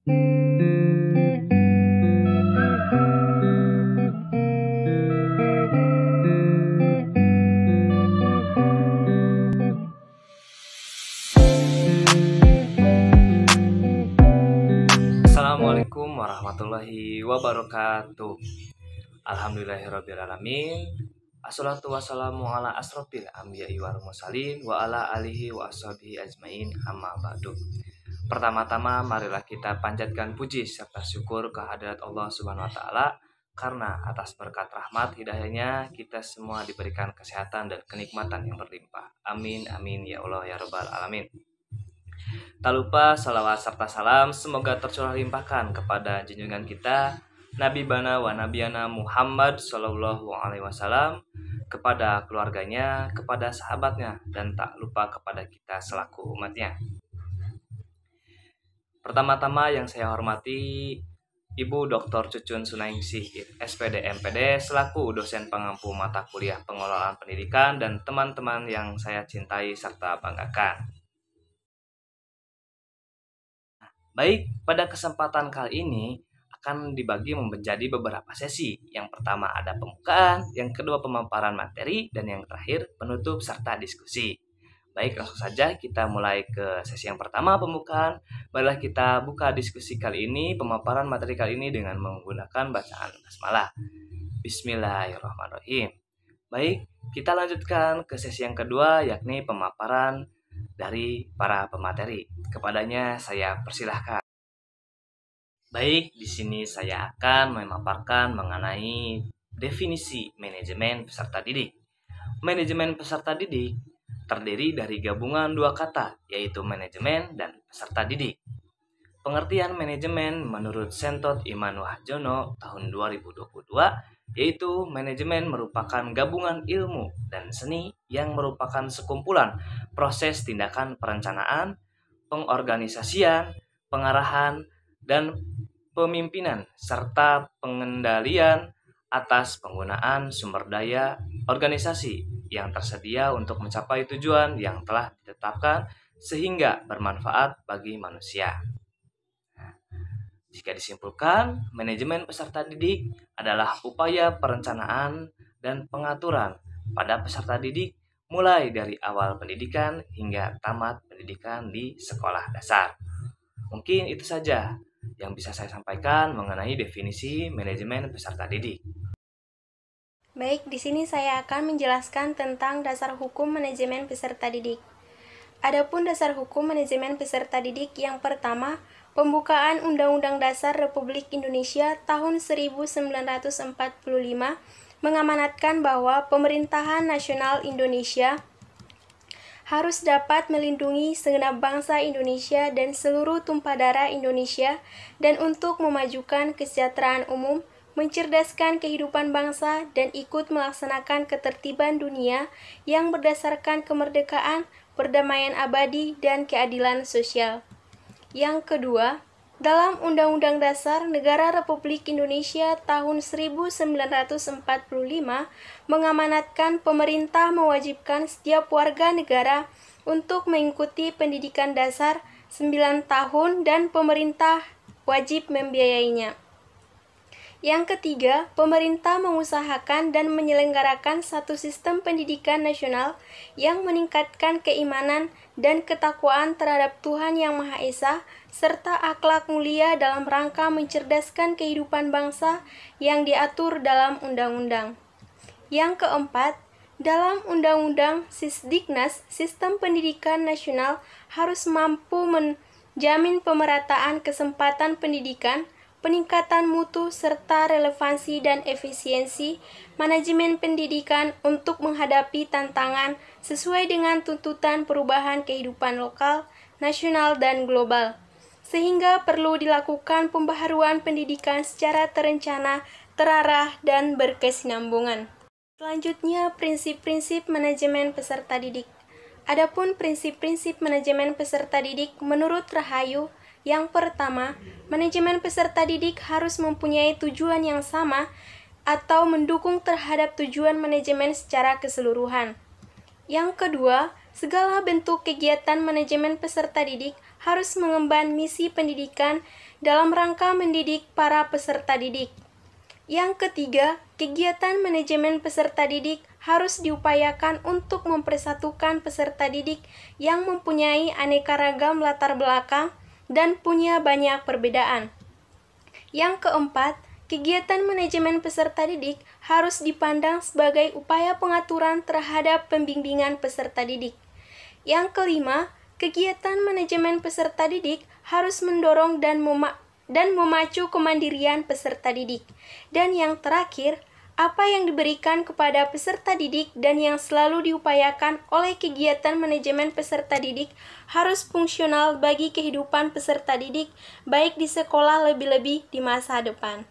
Assalamualaikum warahmatullahi wabarakatuh. Alhamdulillahirrabbilalamin. Assalatu wassalamu ala asrofil anbiya'i wal mursalin wa ala alihi wa ashabihi ajmain, amma ba'du. Pertama-tama marilah kita panjatkan puji serta syukur kehadirat Allah Subhanahu wa taala, karena atas berkat rahmat hidayahnya kita semua diberikan kesehatan dan kenikmatan yang berlimpah. Amin amin ya Allah ya rabbal alamin. Tak lupa salawat serta salam semoga tercurah limpahkan kepada junjungan kita Nabi Bana wa Nabiyana Muhammad Sallallahu Alaihi Wasallam, kepada keluarganya, kepada sahabatnya, dan tak lupa kepada kita selaku umatnya. Pertama-tama yang saya hormati Ibu Dr. Cucun Sunaingsi, SPD MPD, selaku dosen pengampu mata kuliah pengelolaan pendidikan, dan teman-teman yang saya cintai serta banggakan. Baik, pada kesempatan kali ini akan dibagi menjadi beberapa sesi. Yang pertama ada pembukaan, yang kedua pemaparan materi, dan yang terakhir penutup serta diskusi. Baik, langsung saja kita mulai ke sesi yang pertama, pembukaan. Marilah kita buka diskusi kali ini, pemaparan materi kali ini dengan menggunakan bacaan basmalah. Bismillahirrahmanirrahim. Baik, kita lanjutkan ke sesi yang kedua, yakni pemaparan dari para pemateri. Kepadanya saya persilahkan. Baik, di sini saya akan memaparkan mengenai definisi manajemen peserta didik. Manajemen peserta didik terdiri dari gabungan dua kata, yaitu manajemen dan peserta didik. Pengertian manajemen menurut Sentot Iman Wahjono tahun 2022, yaitu manajemen merupakan gabungan ilmu dan seni yang merupakan sekumpulan proses tindakan perencanaan, pengorganisasian, pengarahan, dan pemimpinan serta pengendalian atas penggunaan sumber daya organisasi yang tersedia untuk mencapai tujuan yang telah ditetapkan sehingga bermanfaat bagi manusia. Jika disimpulkan, manajemen peserta didik adalah upaya perencanaan dan pengaturan pada peserta didik mulai dari awal pendidikan hingga tamat pendidikan di sekolah dasar. Mungkin itu saja yang bisa saya sampaikan mengenai definisi manajemen peserta didik. Baik, di sini saya akan menjelaskan tentang dasar hukum manajemen peserta didik. Adapun dasar hukum manajemen peserta didik yang pertama, pembukaan Undang-Undang Dasar Republik Indonesia tahun 1945 mengamanatkan bahwa pemerintahan nasional Indonesia harus dapat melindungi segenap bangsa Indonesia dan seluruh tumpah darah Indonesia, dan untuk memajukan kesejahteraan umum, mencerdaskan kehidupan bangsa, dan ikut melaksanakan ketertiban dunia yang berdasarkan kemerdekaan, perdamaian abadi, dan keadilan sosial. Yang kedua, dalam Undang-Undang Dasar Negara Republik Indonesia tahun 1945 mengamanatkan pemerintah mewajibkan setiap warga negara untuk mengikuti pendidikan dasar 9 tahun dan pemerintah wajib membiayainya. Yang ketiga, pemerintah mengusahakan dan menyelenggarakan satu sistem pendidikan nasional yang meningkatkan keimanan dan ketakwaan terhadap Tuhan Yang Maha Esa, serta akhlak mulia dalam rangka mencerdaskan kehidupan bangsa yang diatur dalam undang-undang. Yang keempat, dalam Undang-Undang Sisdiknas, sistem pendidikan nasional harus mampu menjamin pemerataan kesempatan pendidikan, peningkatan mutu serta relevansi dan efisiensi manajemen pendidikan untuk menghadapi tantangan sesuai dengan tuntutan perubahan kehidupan lokal, nasional, dan global. Sehingga perlu dilakukan pembaharuan pendidikan secara terencana, terarah, dan berkesinambungan. Selanjutnya, prinsip-prinsip manajemen peserta didik. Adapun prinsip-prinsip manajemen peserta didik menurut Rahayu, yang pertama, manajemen peserta didik harus mempunyai tujuan yang sama atau mendukung terhadap tujuan manajemen secara keseluruhan. Yang kedua, segala bentuk kegiatan manajemen peserta didik harus mengemban misi pendidikan dalam rangka mendidik para peserta didik. Yang ketiga, kegiatan manajemen peserta didik harus diupayakan untuk mempersatukan peserta didik yang mempunyai aneka ragam latar belakang dan punya banyak perbedaan. Yang keempat, kegiatan manajemen peserta didik harus dipandang sebagai upaya pengaturan terhadap pembimbingan peserta didik. Yang kelima, kegiatan manajemen peserta didik harus mendorong dan memacu kemandirian peserta didik. Dan yang terakhir, apa yang diberikan kepada peserta didik dan yang selalu diupayakan oleh kegiatan manajemen peserta didik harus fungsional bagi kehidupan peserta didik, baik di sekolah lebih-lebih di masa depan.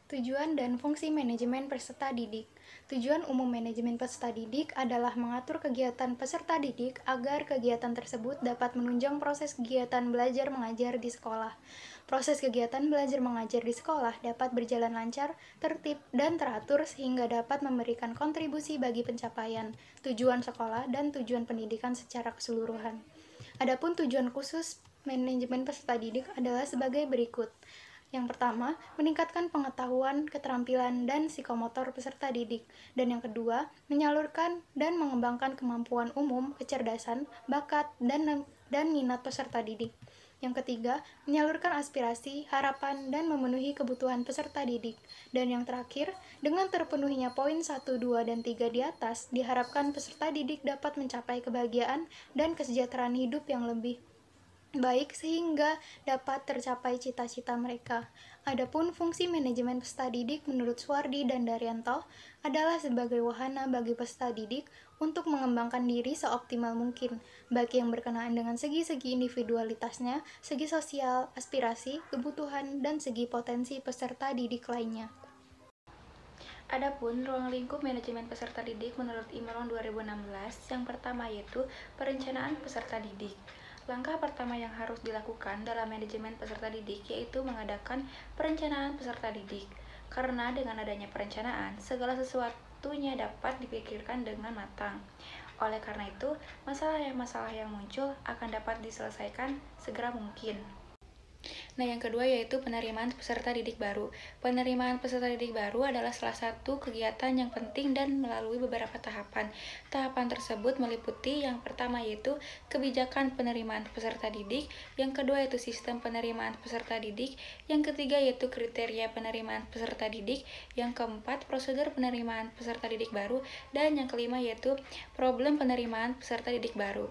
Tujuan dan fungsi manajemen peserta didik. Tujuan umum manajemen peserta didik adalah mengatur kegiatan peserta didik agar kegiatan tersebut dapat menunjang proses kegiatan belajar mengajar di sekolah. Proses kegiatan belajar mengajar di sekolah dapat berjalan lancar, tertib, dan teratur sehingga dapat memberikan kontribusi bagi pencapaian tujuan sekolah dan tujuan pendidikan secara keseluruhan. Adapun tujuan khusus manajemen peserta didik adalah sebagai berikut. Yang pertama, meningkatkan pengetahuan, keterampilan, dan psikomotor peserta didik. Dan yang kedua, menyalurkan dan mengembangkan kemampuan umum, kecerdasan, bakat, dan minat peserta didik. Yang ketiga, menyalurkan aspirasi, harapan, dan memenuhi kebutuhan peserta didik. Dan yang terakhir, dengan terpenuhinya poin 1, 2, dan 3 di atas, diharapkan peserta didik dapat mencapai kebahagiaan dan kesejahteraan hidup yang lebih baik sehingga dapat tercapai cita-cita mereka. Adapun fungsi manajemen peserta didik menurut Suwardi dan Daryanto adalah sebagai wahana bagi peserta didik untuk mengembangkan diri seoptimal mungkin, baik yang berkenaan dengan segi-segi individualitasnya, segi sosial, aspirasi, kebutuhan, dan segi potensi peserta didik lainnya. Adapun ruang lingkup manajemen peserta didik menurut Imron 2016, yang pertama yaitu perencanaan peserta didik. Langkah pertama yang harus dilakukan dalam manajemen peserta didik yaitu mengadakan perencanaan peserta didik. Karena dengan adanya perencanaan, segala sesuatunya dapat dipikirkan dengan matang. Oleh karena itu, masalah yang muncul akan dapat diselesaikan segera mungkin. Nah, yang kedua yaitu penerimaan peserta didik baru. Penerimaan peserta didik baru adalah salah satu kegiatan yang penting dan melalui beberapa tahapan. Tahapan tersebut meliputi yang pertama yaitu kebijakan penerimaan peserta didik, yang kedua yaitu sistem penerimaan peserta didik, yang ketiga yaitu kriteria penerimaan peserta didik, yang keempat prosedur penerimaan peserta didik baru, dan yang kelima yaitu problem penerimaan peserta didik baru.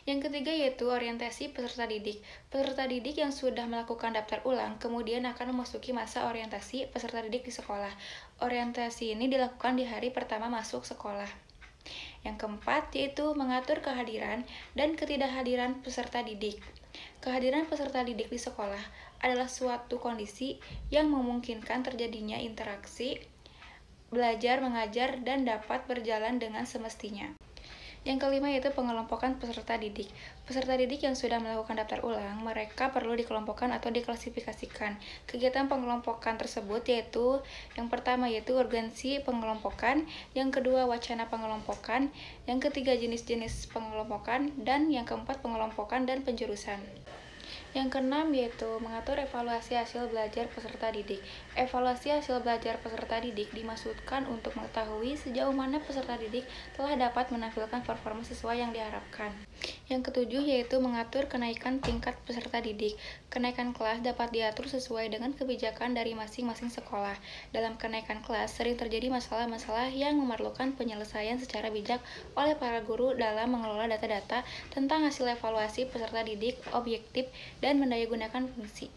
Yang ketiga yaitu orientasi peserta didik. Peserta didik yang sudah melakukan daftar ulang kemudian akan memasuki masa orientasi peserta didik di sekolah. Orientasi ini dilakukan di hari pertama masuk sekolah. Yang keempat yaitu mengatur kehadiran dan ketidakhadiran peserta didik. Kehadiran peserta didik di sekolah adalah suatu kondisi yang memungkinkan terjadinya interaksi, belajar, mengajar, dan dapat berjalan dengan semestinya. Yang kelima yaitu pengelompokan peserta didik. Peserta didik yang sudah melakukan daftar ulang, mereka perlu dikelompokkan atau diklasifikasikan. Kegiatan pengelompokan tersebut yaitu yang pertama yaitu urgensi pengelompokan, yang kedua wacana pengelompokan, yang ketiga jenis-jenis pengelompokan, dan yang keempat pengelompokan dan penjurusan. Yang keenam yaitu mengatur evaluasi hasil belajar peserta didik. Evaluasi hasil belajar peserta didik dimaksudkan untuk mengetahui sejauh mana peserta didik telah dapat menampilkan performa sesuai yang diharapkan. Yang ketujuh yaitu mengatur kenaikan tingkat peserta didik. Kenaikan kelas dapat diatur sesuai dengan kebijakan dari masing-masing sekolah. Dalam kenaikan kelas sering terjadi masalah-masalah yang memerlukan penyelesaian secara bijak oleh para guru dalam mengelola data-data tentang hasil evaluasi peserta didik objektif dan mendayagunakan fungsi.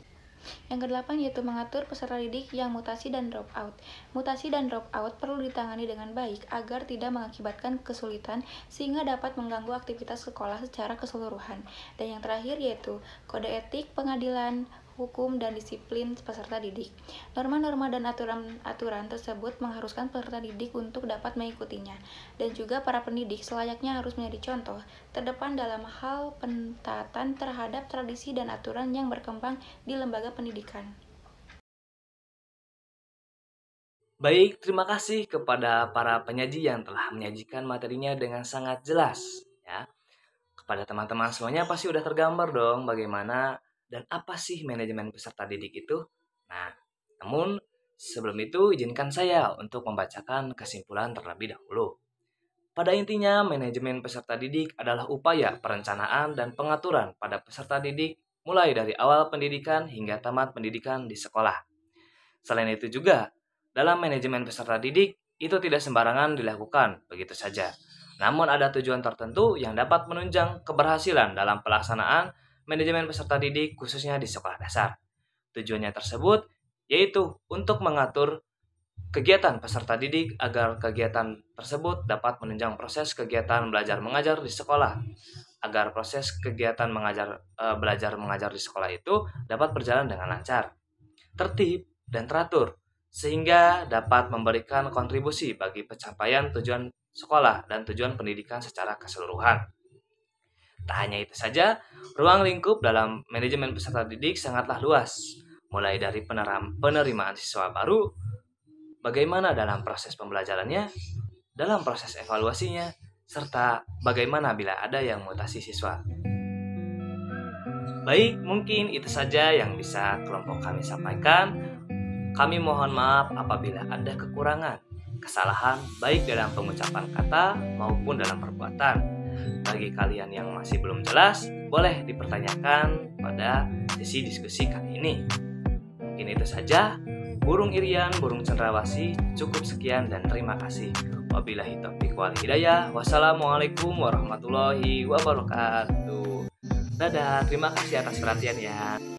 Yang kedelapan yaitu mengatur peserta didik yang mutasi dan drop out. Mutasi dan drop out perlu ditangani dengan baik agar tidak mengakibatkan kesulitan sehingga dapat mengganggu aktivitas sekolah secara keseluruhan. Dan yang terakhir yaitu kode etik, pengadilan, hukum, dan disiplin peserta didik. Norma-norma dan aturan-aturan tersebut mengharuskan peserta didik untuk dapat mengikutinya. Dan juga para pendidik selayaknya harus menjadi contoh terdepan dalam hal pentaatan terhadap tradisi dan aturan yang berkembang di lembaga pendidikan. Baik, terima kasih kepada para penyaji yang telah menyajikan materinya dengan sangat jelas. Ya. pada teman-teman semuanya pasti udah tergambar dong bagaimana dan apa sih manajemen peserta didik itu. Nah, namun sebelum itu izinkan saya untuk membacakan kesimpulan terlebih dahulu. Pada intinya, manajemen peserta didik adalah upaya perencanaan dan pengaturan pada peserta didik mulai dari awal pendidikan hingga tamat pendidikan di sekolah. Selain itu juga, dalam manajemen peserta didik itu tidak sembarangan dilakukan begitu saja. Namun ada tujuan tertentu yang dapat menunjang keberhasilan dalam pelaksanaan manajemen peserta didik khususnya di sekolah dasar. Tujuannya tersebut yaitu untuk mengatur kegiatan peserta didik agar kegiatan tersebut dapat menunjang proses kegiatan belajar mengajar di sekolah, agar proses kegiatan belajar mengajar di sekolah itu dapat berjalan dengan lancar, tertib, dan teratur, sehingga dapat memberikan kontribusi bagi pencapaian tujuan sekolah dan tujuan pendidikan secara keseluruhan. Tak hanya itu saja, ruang lingkup dalam manajemen peserta didik sangatlah luas, mulai dari penerimaan siswa baru, bagaimana dalam proses pembelajarannya, dalam proses evaluasinya, serta bagaimana bila ada yang mutasi siswa. Baik, mungkin itu saja yang bisa kelompok kami sampaikan. Kami mohon maaf apabila ada kekurangan, kesalahan baik dalam pengucapan kata maupun dalam perbuatan. Bagi kalian yang masih belum jelas, boleh dipertanyakan pada sesi diskusi kali ini. Mungkin itu saja. Burung Irian, burung cendrawasih, cukup sekian dan terima kasih. Wabillahi taufiq wal hidayah. Wassalamualaikum warahmatullahi wabarakatuh. Dadah, terima kasih atas perhatiannya.